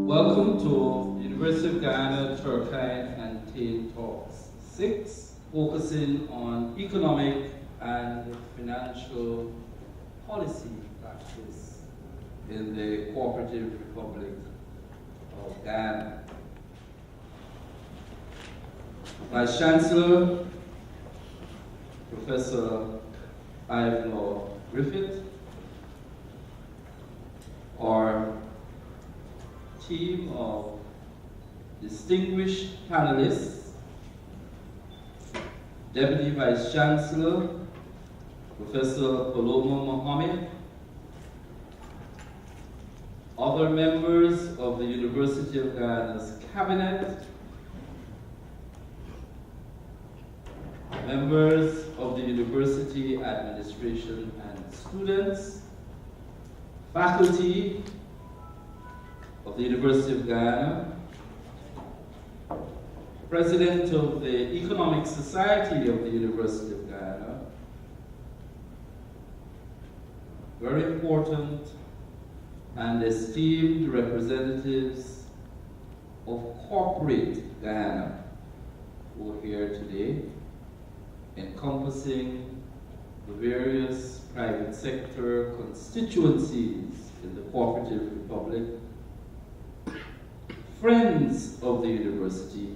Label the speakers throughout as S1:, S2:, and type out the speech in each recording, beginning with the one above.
S1: Welcome to University of Guyana Turkeyen Tain Talks 6, focusing on economic and financial policy practice in the Cooperative Republic of Guyana. Vice Chancellor, Professor Ivelaw Griffith, our team of distinguished panelists, Deputy Vice Chancellor, Professor Paloma Mohammed, other members of the University of Guyana's Cabinet, members of the University Administration and students, faculty of the University of Guyana, President of the Economic Society of the University of Guyana, very important and esteemed representatives of corporate Guyana who are here today, encompassing the various private sector constituencies in the Cooperative Republic, friends of the university,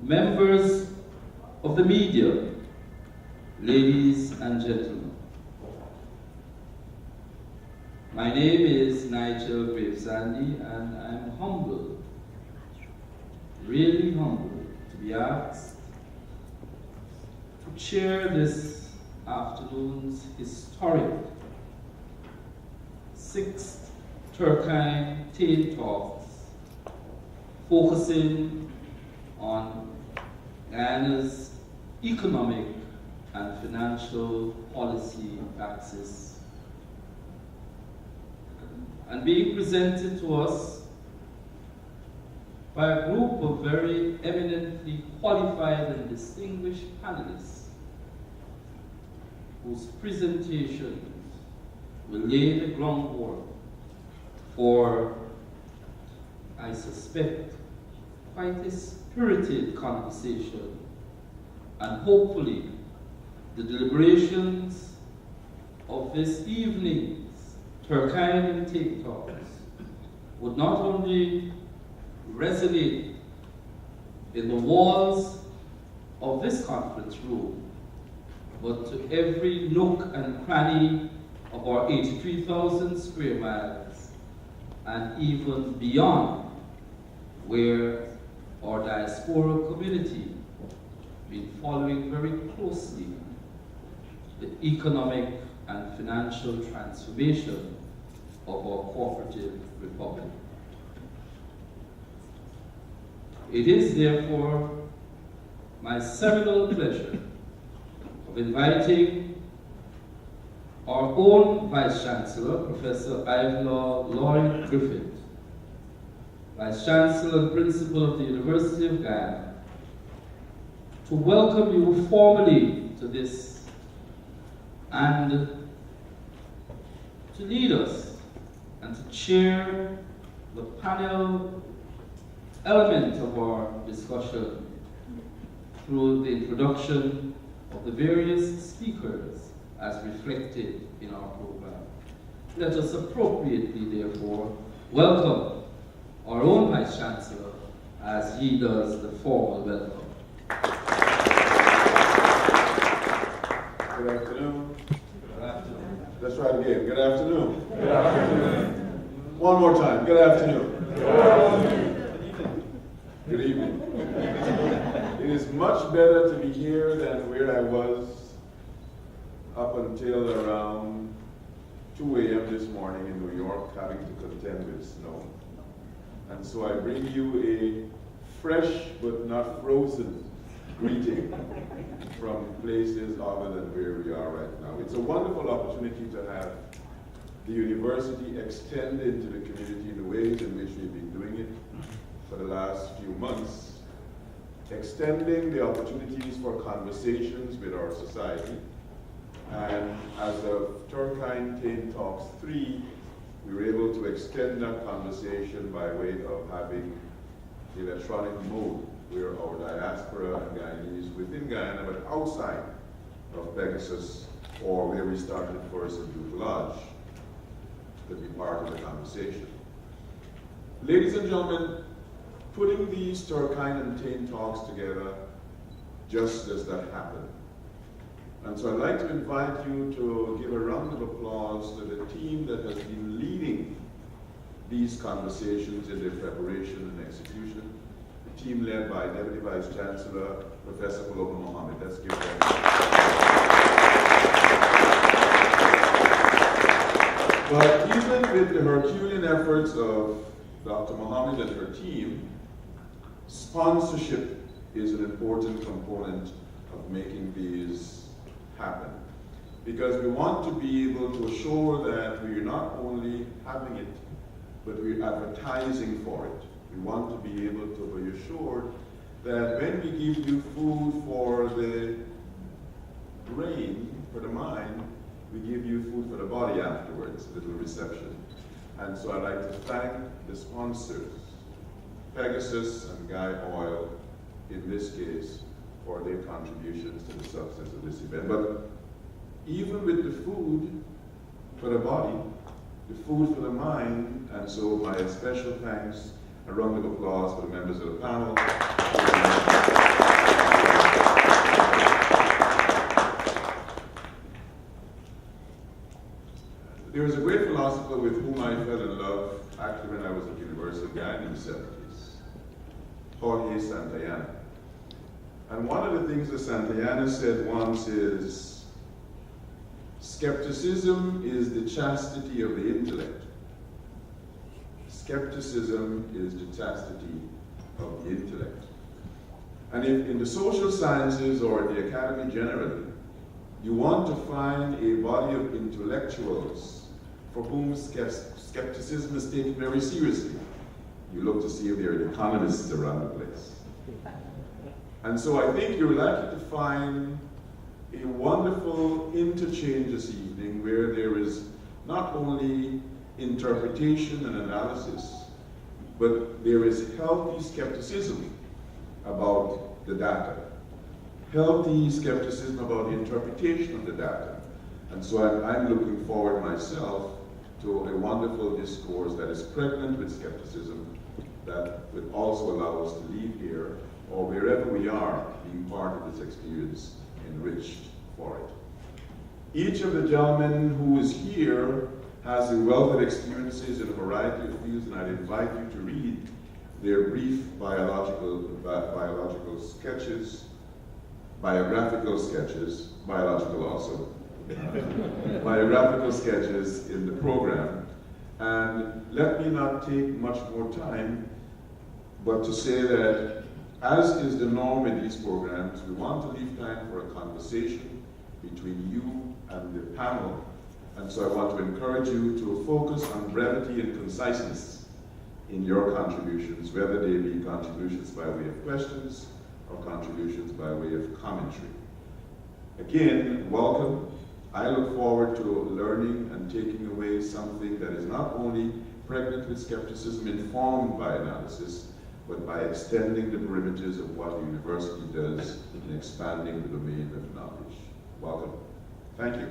S1: members of the media, ladies and gentlemen. My name is Nigel Gravesandi, and I'm humbled, really humbled, to be asked to chair this afternoon's historic 6th Turkeyen Tain Talks, focusing on Guyana's economic and financial policy praxis, and being presented to us by a group of very eminently qualified and distinguished panelists whose presentations will lay the groundwork for, I suspect, quite a spirited conversation, and hopefully the deliberations of this evening's Turkeyen Tain Talks would not only resonate in the walls of this conference room, but to every nook and cranny of our 83,000 square miles, and even beyond, where our diaspora community been following very closely the economic and financial transformation of our cooperative republic. It is therefore my seminal pleasure of inviting our own Vice Chancellor, Professor Ivelaw Lloyd Griffith, Vice Chancellor and Principal of the University of Guyana, to welcome you formally to this and to lead us and to chair the panel element of our discussion through the introduction of the various speakers as reflected in our program. Let us appropriately, therefore, welcome our own Vice Chancellor as he does the formal welcome.
S2: Good afternoon.
S1: Good afternoon.
S2: Let's try it again. Good afternoon.
S3: Good afternoon.
S2: One more time. Good afternoon.
S3: Good afternoon.
S2: Good evening. It is much better to be here than where I was up until around 2 a.m. this morning in New York, having to contend with snow. And so I bring you a fresh but not frozen greeting from places other than where we are right now. It's a wonderful opportunity to have the university extend into the community in the ways in which we've been doing it for the last few months, extending the opportunities for conversations with our society. And as of Turkeyen Tain Talks 3, we were able to extend that conversation by way of having electronic mode, where our diaspora and Guyanese within Guyana, but outside of Pegasus, or where we started first in Duke Lodge, to be part of the conversation. Ladies and gentlemen, putting these Turkeyen Tain talks together just does not happen. And so I'd like to invite you to give a round of applause to the team that has been leading these conversations in their preparation and execution. The team led by Deputy Vice Chancellor, Professor Paloma Mohammed. Let's give them. But even with the Herculean efforts of Dr. Mohammed and her team, sponsorship is an important component of making these happen. Because we want to be able to assure that we're not only having it, but we're advertising for it. We want to be able to be assured that when we give you food for the brain, for the mind, we give you food for the body afterwards, a little reception. And so I'd like to thank the sponsors, Pegasus and Guy Oil, in this case, for their contributions to the success of this event. But even with the food for the body, the food for the mind, and so my special thanks, a round of applause for the members of the panel. There was a great philosopher with whom I fell in love, actually when I was at the University of Guyana in the 70s, Turkeyen Tain. And one of the things that Santayana said once is, skepticism is the chastity of the intellect. Skepticism is the chastity of the intellect. And if in the social sciences or the academy generally, you want to find a body of intellectuals for whom skepticism is taken very seriously, you look to see if there are economists around the place. And so I think you're likely to find a wonderful interchange this evening where there is not only interpretation and analysis, but there is healthy skepticism about the data, healthy skepticism about the interpretation of the data. And so I'm looking forward myself to a wonderful discourse that is pregnant with skepticism that would also allow us to leave here or wherever we are being part of this experience enriched for it. Each of the gentlemen who is here has a wealth of experiences in a variety of fields, and I'd invite you to read their brief biographical sketches, biographical sketches in the program. And let me not take much more time, but to say that as is the norm in these programs, we want to leave time for a conversation between you and the panel. And so I want to encourage you to focus on brevity and conciseness in your contributions, whether they be contributions by way of questions or contributions by way of commentary. Again, welcome. I look forward to learning and taking away something that is not only pregnant with skepticism informed by analysis, but by extending the perimeters of what the university does in expanding the domain of knowledge. Welcome. Thank you.